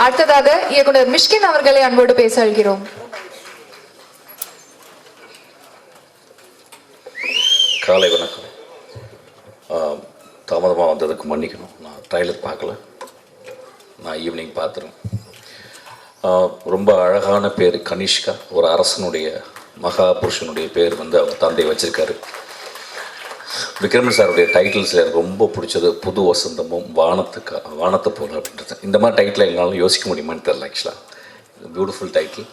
அடுத்ததாக இயக்குனர் மிஷ்கின் அவர்களை அன்போடு பேச அழைக்கிறோம். காலை வணக்கம். தாமதமாக வந்ததுக்கு மன்னிக்கணும். நான் ட்ரைலர் பார்க்கல, நான் ஈவினிங் பார்த்துருவேன். ரொம்ப அழகான பேர் கனிஷ்கா. ஒரு அரசனுடைய மகா புருஷனுடைய பேர் வந்து அவர் தந்தை வச்சிருக்காரு. விக்ரமன் சாருடைய டைட்டில்ஸில் எனக்கு ரொம்ப பிடிச்சது புது வசந்தமும் வானத்தை போல அப்படின்றது. இந்த மாதிரி டைட்டில் எங்களாலும் யோசிக்க முடியுமான்னு தெரில. ஆக்சுவலாக பியூட்டிஃபுல் டைட்டில்.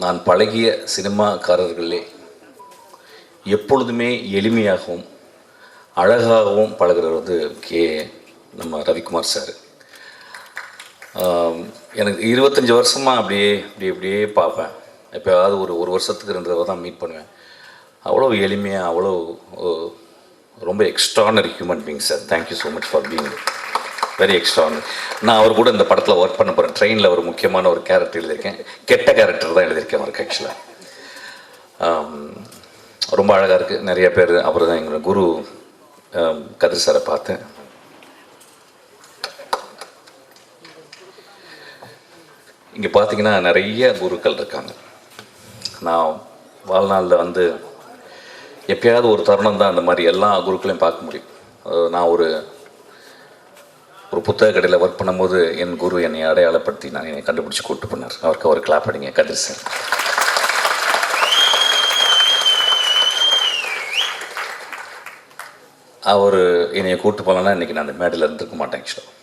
நான் பழகிய சினிமாக்காரர்களே எப்பொழுதுமே எளிமையாகவும் அழகாகவும் பழகிறவர் வந்து நம்ம ரவிக்குமார் சார். எனக்கு 25 வருஷமாக அப்படியே பார்ப்பேன். எப்போயாவது ஒரு வருஷத்துக்கு 2 தடவை தான் மீட் பண்ணுவேன். அவ்வளோ எளிமையாக, அவ்வளோ ரொம்ப extraordinary human being sir. Thank you so much for being very extraordinary. நான் அவர் கூட இந்த படத்தில் ஒர்க் பண்ண போகிறேன். ட்ரெயினில் ஒரு முக்கியமான ஒரு கேரக்டர் எழுதியிருக்கேன். கெட்ட கேரக்டர் தான் எழுதியிருக்கேன் அவருக்கு. ஆக்சுவலாக ரொம்ப அழகாக இருக்குது. நிறைய பேர் அப்புறம் தான் எங்களோட குரு கதிர் சாரை பார்த்தேன். இங்கே பார்த்தீங்கன்னா நிறைய குருக்கள் இருக்காங்க. நான் வாழ்நாளில் வந்து எப்பயாவது ஒரு தருணம் தான் அந்த மாதிரி எல்லா குருக்களையும் பார்க்க முடியும். நான் ஒரு புத்தக கடையில் ஒர்க் பண்ணும்போது என் குரு என்னை அடையாளப்படுத்தி என்னை கண்டுபிடிச்சி கூப்பிட்டு போனார். அவருக்கு ஒரு கிளாப் அடிங்க கதிர் சார். அவர் என்னையை கூப்பிட்டு போகலன்னா இன்றைக்கி நான் அந்த மேடையில் இருந்திருக்க மாட்டேன். ஆக்சுவலாக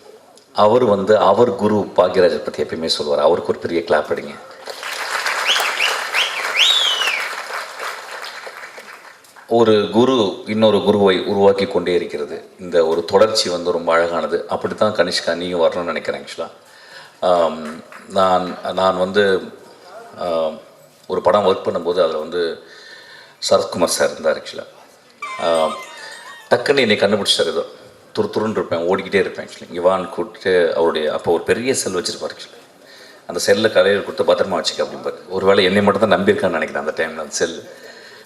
அவர் வந்து அவர் குரு பாக்யராஜை பற்றி எப்பயுமே சொல்லுவார். அவருக்கு ஒரு பெரிய கிளாப் அடிங்க. ஒரு குரு இன்னொரு குருவை உருவாக்கி கொண்டே இருக்கிறது. இந்த ஒரு தொடர்ச்சி வந்து ரொம்ப அழகானது. அப்படி தான் கனிஷ்கா நீயும் வரணும்னு நினைக்கிறேன். ஆக்சுவலாக நான் வந்து ஒரு படம் ஒர்க் பண்ணும்போது அதில் வந்து சரத்குமார் சார் இருந்தார். ஆக்சுவலாக டக்குன்னு என்னை கண்டுபிடிச்சார். ஏதோ துருன்னு இருப்பேன், ஓடிக்கிட்டே இருப்பேன். ஆக்சுவலி இங்கே வான்னு கூப்பிட்டு அவருடைய அப்போ ஒரு பெரிய செல் வச்சுருப்பார். ஆக்சுவலி அந்த செல்லை கடையில் கொடுத்து பத்திரமா வச்சுக்க அப்படிம்பார். ஒரு வேளை என்னை மட்டும் தான் நம்பியிருக்கான்னு நினைக்கிறேன். அந்த டைமில் அந்த செல்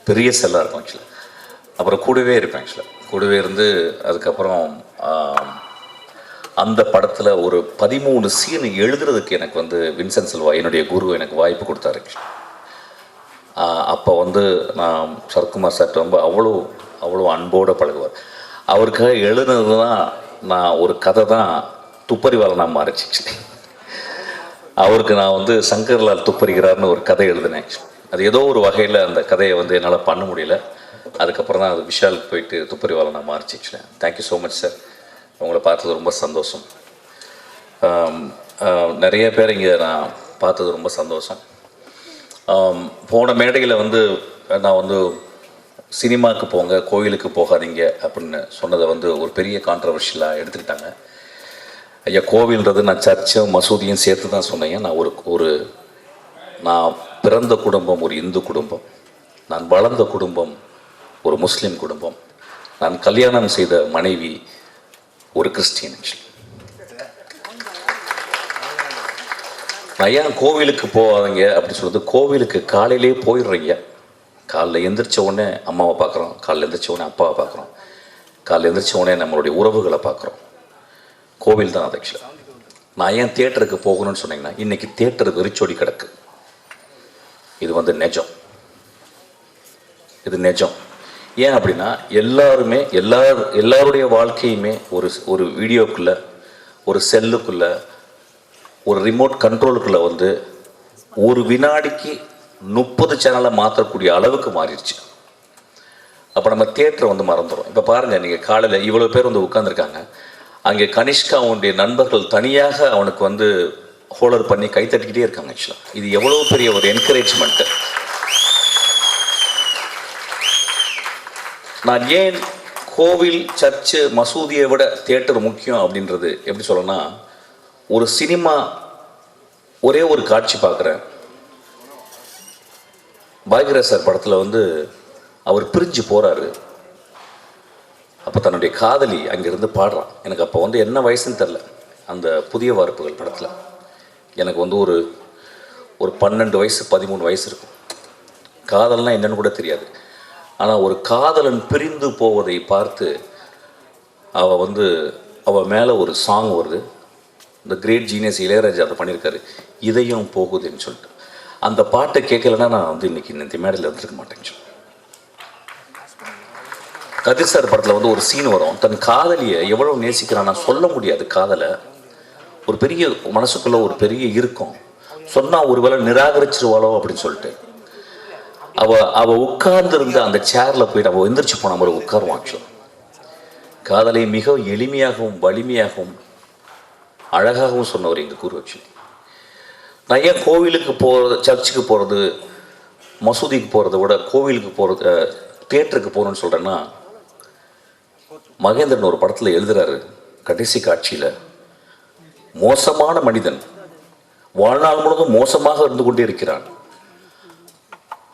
பெரிய செல்லாக இருக்கும். ஆக்சுவலாக அப்புறம் கூடவே இருப்பேன். ஆக்சுவலாக கூடவே இருந்து அதுக்கப்புறம் அந்த படத்தில் ஒரு 13 சீன் எழுதுறதுக்கு எனக்கு வந்து வின்சென்ட் செல்வா என்னுடைய குரு எனக்கு வாய்ப்பு கொடுத்தாரு. அப்போ வந்து நான் சரத்குமார் சார் ரொம்ப அவ்வளோ அன்போடு பழகுவார். அவருக்காக எழுதுனது தான் நான் ஒரு கதை தான் துப்பறிவாளனாக மாறிச்சு. அவருக்கு நான் வந்து சங்கர்லால் துப்பறிகிறார்னு ஒரு கதை எழுதினேன். அது ஏதோ ஒரு வகையில் அந்த கதையை வந்து என்னால் பண்ண முடியல. அதுக்கப்புறம் தான் அது விஷாலுக்கு போயிட்டு துப்பறிவாளனாக மாறிச்சு. Thank you so much sir. உங்களை பார்த்தது ரொம்ப சந்தோஷம். நிறைய பேர் இங்கே நான் பார்த்தது ரொம்ப சந்தோஷம். போன மேடையில் வந்து நான் வந்து சினிமாவுக்கு போங்க, கோயிலுக்கு போகாதீங்க அப்படின்னு சொன்னதை வந்து ஒரு பெரிய கான்ட்ரவர்ஷியலாக எடுத்துக்கிட்டாங்க. ஐயா, கோவில்ன்றது நான் சர்ச்சும் மசூதியும் சேர்த்து தான் சொன்னேன். நான் நான் பிறந்த குடும்பம் ஒரு இந்து குடும்பம், நான் வளர்ந்த குடும்பம் ஒரு முஸ்லீம் குடும்பம், நான் கல்யாணம் செய்த மனைவி ஒரு கிறிஸ்டியன். நான் ஏன் கோவிலுக்கு போவாதீங்க அப்படின்னு சொல்லுறது, கோவிலுக்கு காலையிலே போயிடுறீங்க. காலைல எந்திரிச்ச உடனே அம்மாவை பார்க்குறோம், காலைல எந்திரிச்ச உடனே அப்பாவை பார்க்குறோம், காலைல எந்திரிச்ச உடனே நம்மளுடைய உறவுகளை பார்க்குறோம். கோவில் தான் அது. ஆக்சுவலாக நான் ஏன் தியேட்டருக்கு போகணும்னு சொன்னீங்கன்னா, இன்றைக்கி தியேட்டர் வெறிச்சோடி கிடக்கு. இது வந்து நிஜம். இது நிஜம். ஏன் அப்படின்னா எல்லாருடைய வாழ்க்கையுமே ஒரு வீடியோக்குள்ளே, ஒரு செல்லுக்குள்ளே, ஒரு ரிமோட் கண்ட்ரோலுக்குள்ளே வந்து ஒரு வினாடிக்கு 30 சேனலை மாற்றக்கூடிய அளவுக்கு மாறிடுச்சு. அப்போ நம்ம தியேட்டரை வந்து மறந்துடும். இப்போ பாருங்கள், நீங்கள் காலையில் இவ்வளோ பேர் வந்து உட்காந்துருக்காங்க. அங்கே கனிஷ்கா அவனுடைய நண்பர்கள் தனியாக அவனுக்கு வந்து ஹோல்டர் பண்ணி கைத்தட்டிக்கிட்டே இருக்காங்க. ஆக்சுவலாக இது எவ்வளோ பெரிய ஒரு என்கரேஜ்மெண்ட்டு. நான் ஏன் கோவில், சர்ச்சு, மசூதியை விட தியேட்டர் முக்கியம் அப்படின்றது எப்படி சொல்லணும்னா, ஒரு சினிமா ஒரே ஒரு காட்சி பார்க்குறேன். பாக்யராஜ் சார் படத்தில் வந்து அவர் பிரிஞ்சு போகிறாரு. அப்போ தன்னுடைய காதலி அங்கேருந்து பாடுறான். எனக்கு அப்போ வந்து என்ன வயசுன்னு தெரில. அந்த புதிய வார்ப்புகள் படத்தில் எனக்கு வந்து ஒரு 12 வயசு 13 வயசு இருக்கும். காதல்னால் என்னன்னு கூட தெரியாது. ஆனால் ஒரு காதலன் பிரிந்து போவதை பார்த்து அவள் மேலே ஒரு சாங் வருது. இந்த கிரேட் ஜீனியஸ் இளையராஜா அதை பண்ணியிருக்காரு, இதையும் போகுதுன்னு சொல்லிட்டு. அந்த பாட்டை கேட்கலன்னா நான் வந்து இன்னைக்கு இந்த மேடையில் இருந்திருக்க மாட்டேன்னு. கதிர் சார் படத்தில் வந்து ஒரு சீன் வரும், தன் காதலியை எவ்வளோ நேசிக்கிறான்னா சொல்ல முடியாது காதலை. ஒரு பெரிய மனசுக்குள்ள ஒரு பெரிய இருக்கும், சொன்னால் ஒருவேளை நிராகரிச்சிருவாளோ அப்படின்னு சொல்லிட்டு அவ உட்கார்ந்து இருந்த அந்த சேர்ல போயிட்டு அவள் எந்திரிச்சு போன மாதிரி உட்காருவான். காதலை மிக எளிமையாகவும் வலிமையாகவும் அழகாகவும் சொன்னவர் எங்கள் குரு. ஆக்சுவலி நான் ஏன் கோவிலுக்கு போகிறது, சர்ச்சுக்கு போகிறது, மசூதிக்கு போகிறத விட கோவிலுக்கு போகிறது, தியேட்டருக்கு போகணுன்னு சொல்கிறேன்னா, மகேந்திரன் ஒரு படத்தில் எழுதுறாரு, கடைசி காட்சியில் மோசமான மனிதன் வாழ்நாள் முழுவதும் மோசமாக இருந்து கொண்டே இருக்கிறான்.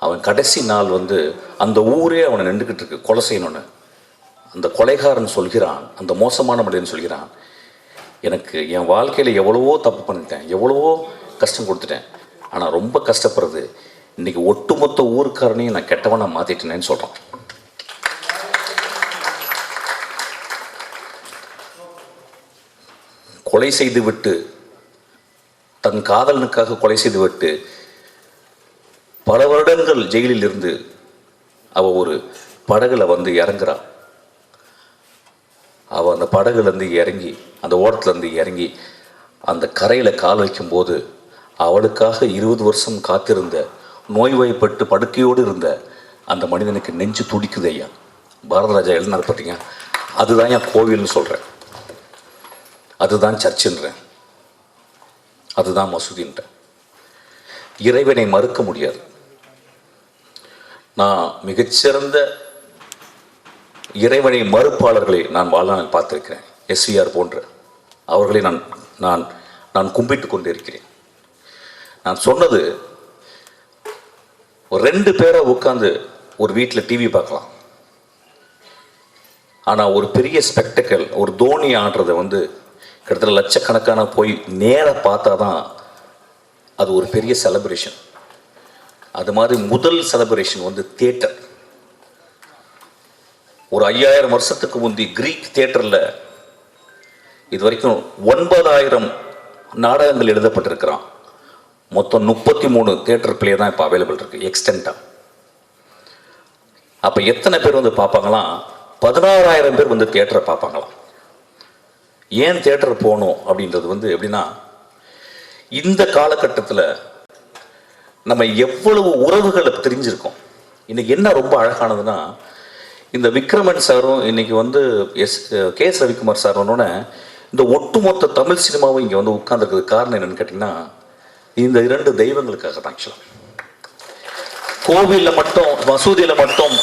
அவன் கடைசி நாள் வந்து அந்த ஊரே அவனை நின்றுக்கிட்டு இருக்கு கொலை செய்யணும்னு. அந்த கொலைகாரன் சொல்கிறான், அந்த மோசமான மனிதன் சொல்கிறான், எனக்கு என் வாழ்க்கையில் எவ்வளவோ தப்பு பண்ணிட்டேன், எவ்வளவோ கஷ்டம் கொடுத்துட்டேன், ஆனால் ரொம்ப கஷ்டப்படுறது இன்னைக்கு ஒட்டுமொத்த ஊருக்காரனையும் நான் கெட்டவனா மாற்றிட்டேனேன்னு சொல்கிறான். கொலை செய்து விட்டு, தன் காதலனுக்காக கொலை செய்து விட்டு பல வருடங்கள் ஜெயிலில் இருந்து அவ ஒரு படகுல வந்து இறங்குறா. அவள் அந்த படகுலேருந்து இறங்கி, அந்த ஓரத்துலேருந்து இறங்கி அந்த கரையில் கால் வைக்கும்போது அவளுக்காக 20 வருஷம் காத்திருந்த, நோய்வாய்ப்பட்டு படுக்கையோடு இருந்த அந்த மனிதனுக்கு நெஞ்சு துடிக்குது ஐயா. பாரதராஜா எழுதினார் பார்த்தீங்க, அதுதான் என் கோவில்னு சொல்கிறேன், அதுதான் சர்ச்சுன்றேன், அதுதான் மசூதின்றேன். இறைவனை மறுக்க முடியாது. நான் மிகச்சிறந்த இறைவனை மறுப்பாளர்களை நான் வாழ்நாளில் பார்த்திருக்கிறேன். எஸ்விஆர் போன்ற அவர்களை நான் நான் நான் கும்பிட்டு கொண்டு இருக்கிறேன். நான் சொன்னது, ஒரு 2 பேரை உட்காந்து ஒரு வீட்டில் டிவி பார்க்கலாம், ஆனால் ஒரு பெரிய ஸ்பெக்டக்கல், ஒரு தோனி ஆடுறதை வந்து கிட்டத்தட்ட லட்சக்கணக்கான போய் நேராக பார்த்தா தான் அது ஒரு பெரிய செலிப்ரேஷன். அது மாதிரி முதல் செலிப்ரேஷன் வந்து தியேட்டர். ஒரு 5000 வருஷத்துக்கு முந்தி கிரீக் தியேட்டரில் இது வரைக்கும் 9000 நாடகங்கள் எழுதப்பட்டிருக்கிறான். மொத்தம் 33 தியேட்டர் பிளே தான் இப்போ அவைலபிள் இருக்கு எக்ஸ்டென்ட்டாக. அப்போ எத்தனை பேர் வந்து பார்ப்பாங்களாம்? 16000 பேர் வந்து தியேட்டரை பார்ப்பாங்களாம். ஏன் தியேட்டர் போகணும் அப்படின்றது வந்து எப்படின்னா, இந்த காலகட்டத்தில் நம்ம எவ்வளவு உறவுகளை தெரிஞ்சிருக்கோம். இன்னைக்கு என்ன ரொம்ப அழகானதுன்னா, இந்த விக்ரமன் சாரும் இன்னைக்கு வந்து கே.எஸ். ரவிக்குமார் சார் வந்தோடனே இந்த ஒட்டுமொத்த தமிழ் சினிமாவும் இங்கே வந்து உட்கார்ந்துருக்கிறது காரணம் என்னன்னு கேட்டிங்கன்னா, இந்த 2 தெய்வங்களுக்காக தான். ஆக்சுவலாக கோவிலில் மட்டும், மசூதியில் மட்டும்,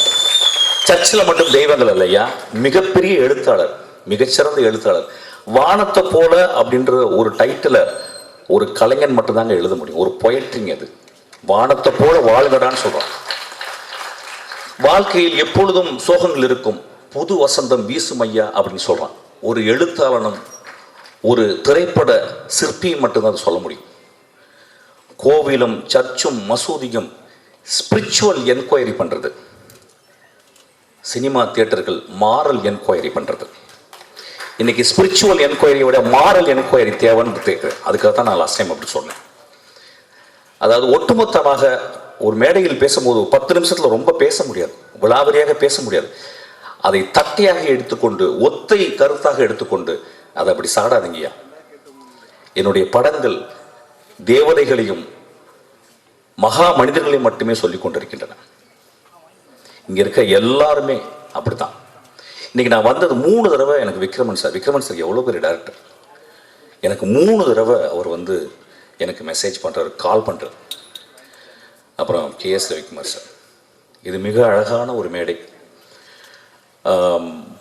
சர்ச்சில் மட்டும் தெய்வங்கள் இல்லையா, மிகப்பெரிய எழுத்தாளர், மிகச்சிறந்த எழுத்தாளர். வானத்தை போல அப்படின்ற ஒரு டைட்டில் ஒரு கலைஞன் மட்டும்தாங்க எழுத முடியும். ஒரு பொயட்ரிங்க அது. வானத்தை போல வாழ்கடான்னு சொல்றான். வாழ்க்கையில் எப்பொழுதும் சோகங்கள் இருக்கும், புது வசந்தம் வீசும் ஐயா அப்படின்னு சொல்றான். ஒரு எழுத்தாளனும் ஒரு திரைப்பட சிற்பியும் மட்டும்தான் சொல்ல முடியும். கோவிலும் சர்ச்சும் மசூதியும் ஸ்பிரிச்சுவல் என்கொயரி பண்றது, சினிமா தியேட்டர்கள் மாரல் என்கொயரி பண்றது. இன்னைக்கு ஸ்பிரிச்சுவல் என்கொயரியை விட மாரல் என்கொயரி தேவைன்னு கேட்குறேன். அதுக்காக தான் நான் லாஸ்ட் டைம் அப்படி சொன்னேன். அதாவது ஒட்டுமொத்தமாக ஒரு மேடையில் பேசும்போது 10 நிமிஷத்தில் ரொம்ப பேச முடியாது, விலாவரியாக பேச முடியாது. அதை தட்டையாக எடுத்துக்கொண்டு, ஒத்தை கருத்தாக எடுத்துக்கொண்டு அதை அப்படி சாடாதீங்கய்யா. என்னுடைய படங்கள் தேவதைகளையும் மகா மனிதர்களையும் மட்டுமே சொல்லிக் கொண்டிருக்கின்றன. இங்க இருக்க எல்லாருமே அப்படித்தான். இன்னைக்கு நான் வந்தது 3 தடவை எனக்கு விக்ரமன் சார் எவ்வளோ பெரிய டேரக்டர், எனக்கு 3 தடவை அவர் வந்து எனக்கு மெசேஜ் பண்ணுறாரு, கால் பண்ணுறாரு. அப்புறம் கே.எஸ். ரவிக்குமார் சார், இது மிக அழகான ஒரு மேடை.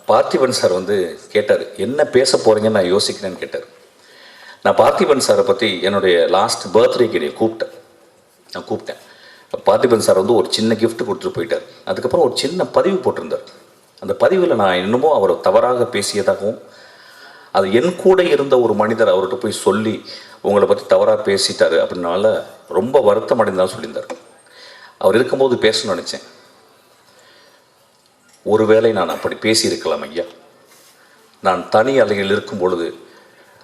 பார்த்திபன் சார் வந்து கேட்டார், என்ன பேச போகிறீங்கன்னு நான் யோசிக்கிறேன்னு கேட்டார். நான் பார்த்திபன் சாரை பற்றி என்னுடைய லாஸ்ட் பர்த்டேக்கு நான் கூப்பிட்டேன். பார்த்திபன் சார் வந்து ஒரு சின்ன கிஃப்ட் கொடுத்துட்டு போயிட்டார். அதுக்கப்புறம் ஒரு சின்ன பதிவு போட்டிருந்தார். அந்த பதிவில் நான் இன்னமும் அவரை தவறாக பேசியதாகவும், அது என் கூட இருந்த ஒரு மனிதர் அவர்கிட்ட போய் சொல்லி உங்களை பற்றி தவறாக பேசிட்டாரு அப்படின்னால ரொம்ப வருத்தம் அடைந்தாலும் சொல்லியிருந்தார். அவர் இருக்கும்போது பேசணும்னு நினச்சேன். ஒருவேளை நான் அப்படி பேசியிருக்கலாம் ஐயா. நான் தனி அலையில் இருக்கும் பொழுது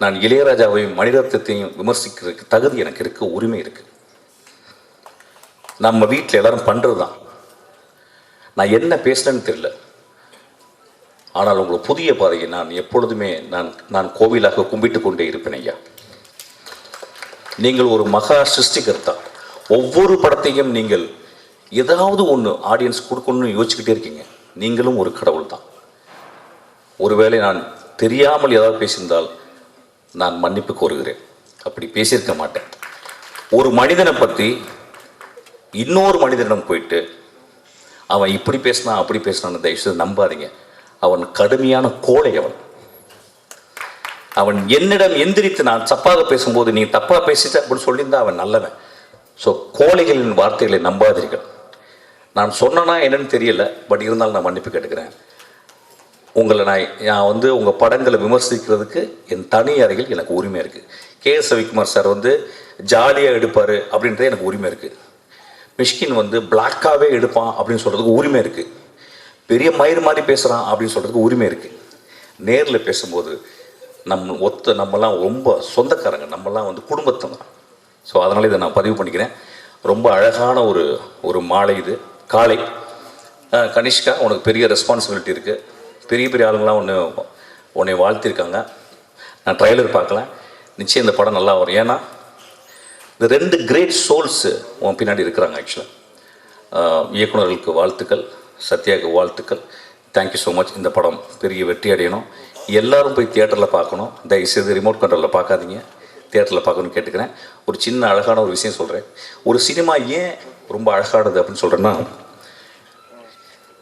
நான் இளையராஜாவையும் மணிரத்னத்தையும் விமர்சிக்கிறதுக்கு தகுதி எனக்கு இருக்கு, உரிமை இருக்கு. நம்ம வீட்டில் எல்லாரும் பண்ணுறது தான். நான் என்ன பேசுறேன்னு தெரியல, ஆனால் உங்கள் புதிய பாதையை நான் எப்பொழுதுமே நான் கோவிலாக கும்பிட்டு கொண்டே இருப்பேன் ஐயா. நீங்கள் ஒரு மகா சிருஷ்டிகர்த்தா. ஒவ்வொரு படத்தையும் நீங்கள் ஏதாவது ஒன்று ஆடியன்ஸ் கொடுக்கணும்னு யோசிச்சுக்கிட்டே இருக்கீங்க. நீங்களும் ஒரு கடவுள் தான். ஒருவேளை நான் தெரியாமல் ஏதாவது பேசியிருந்தால் நான் மன்னிப்பு கோருகிறேன். அப்படி பேசியிருக்க மாட்டேன். ஒரு மனிதனை பற்றி இன்னொரு மனிதனிடம் போயிட்டு அவன் இப்படி பேசினா அப்படி பேசினான்னு தயவுசெய்து நம்பாதீங்க. அவன் கடுமையான கோழை. அவன் என்னிடம் எந்திரித்து நான் தப்பாக பேசும்போது நீ தப்பாக பேசிட்ட அப்படின்னு சொல்லியிருந்தா அவன் நல்லவன். ஸோ கோழைகளின் வார்த்தைகளை நம்பாதீர்கள். நான் சொன்னேன்னா என்னன்னு தெரியல, பட் இருந்தாலும் நான் மன்னிப்பு கேட்டுக்கிறேன். உங்களை நான் உங்கள் படங்களை விமர்சிக்கிறதுக்கு என் தனி அறையில் எனக்கு உரிமை இருக்குது. கே.எஸ். ரவிக்குமார் சார் ஜாலியாக எடுப்பார் அப்படின்றது எனக்கு உரிமை இருக்குது. மிஷ்கின் பிளாக்காகவே எடுப்பான் அப்படின்னு சொல்கிறதுக்கு உரிமை இருக்குது. பெரிய மயிர் மாதிரி பேசுகிறான் அப்படின்னு சொல்கிறதுக்கு உரிமை இருக்குது. நேரில் பேசும்போது நம்மலாம் ரொம்ப சொந்தக்காரங்க, நம்மலாம் குடும்பத்தை தான். ஸோ அதனால் இதை நான் பதிவு பண்ணிக்கிறேன். ரொம்ப அழகான ஒரு மாலை இது, காலை. கனிஷ்கா, உனக்கு பெரிய ரெஸ்பான்சிபிலிட்டி இருக்குது. பெரிய பெரிய ஆளுங்களாம் உன்னை வாழ்த்திருக்காங்க. நான் ட்ரைலர் பார்க்கல, நிச்சயம் இந்த படம் நல்லா வரும். ஏன்னா இந்த 2 கிரேட் சோல்ஸு உன் பின்னாடி இருக்கிறாங்க. ஆக்சுவலாக இயக்குநர்களுக்கு வாழ்த்துக்கள், சத்யாவுக்கு வாழ்த்துக்கள். Thank you so much. இந்த படம் பெரிய வெற்றி அடையணும். எல்லோரும் போய் தியேட்டரில் பார்க்கணும். தயவுசெய்து ரிமோட் கண்ட்ரோலில் பார்க்காதீங்க, தியேட்டரில் பார்க்கணும்னு கேட்டுக்கிறேன். ஒரு சின்ன அழகான ஒரு விஷயம் சொல்கிறேன். ஒரு சினிமா ஏன் ரொம்ப அழகானது அப்படின்னு சொல்கிறேன்னா,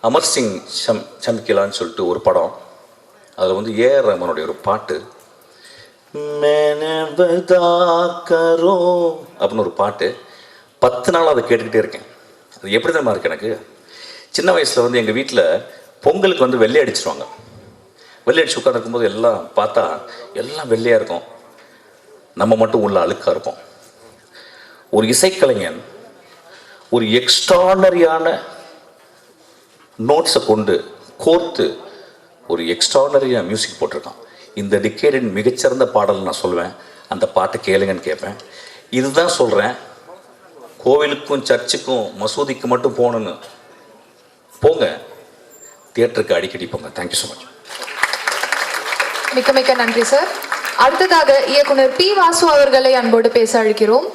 அமர் சிங் சம்கிலான்னு சொல்லிட்டு ஒரு படம், அதில் ஏஆர் ரஹ்மானுடைய ஒரு பாட்டு, அப்படின்னு ஒரு பாட்டு 10 நாள் அதை கேட்டுக்கிட்டே இருக்கேன். அது எப்படி தான் இருக்கு. எனக்கு சின்ன வயசில் எங்கள் வீட்டில் பொங்கலுக்கு வெள்ளை அடிச்சிருவாங்க. வெள்ளை அடிச்சு உட்காந்துருக்கும்போது எல்லாம் பார்த்தா எல்லாம் வெள்ளையாக இருக்கும், நம்ம மட்டும் உள்ள அழுக்காக இருப்போம். ஒரு இசைக்கலைஞன் ஒரு எக்ஸ்ட்ரானரியான நோட்ஸை கொண்டு கோர்த்து ஒரு எக்ஸ்ட்ரானரியாக மியூசிக் போட்டிருக்கான். இந்த டிகேடின் மிகச்சிறந்த பாடல் நான் சொல்லுவேன். அந்த பாட்டை கேளுங்கன்னு கேட்பேன். இதுதான் சொல்கிறேன், கோவிலுக்கும் சர்ச்சுக்கும் மசூதிக்கு மட்டும் போகணுன்னு போங்க, தியேட்டருக்கு அடிக்கடி போங்க. Thank you so much. மிக்க மிக்க நன்றி சார். அடுத்ததாக இயக்குனர் பி. வாசு அவர்களை அன்போடு பேச அழைக்கிறோம்.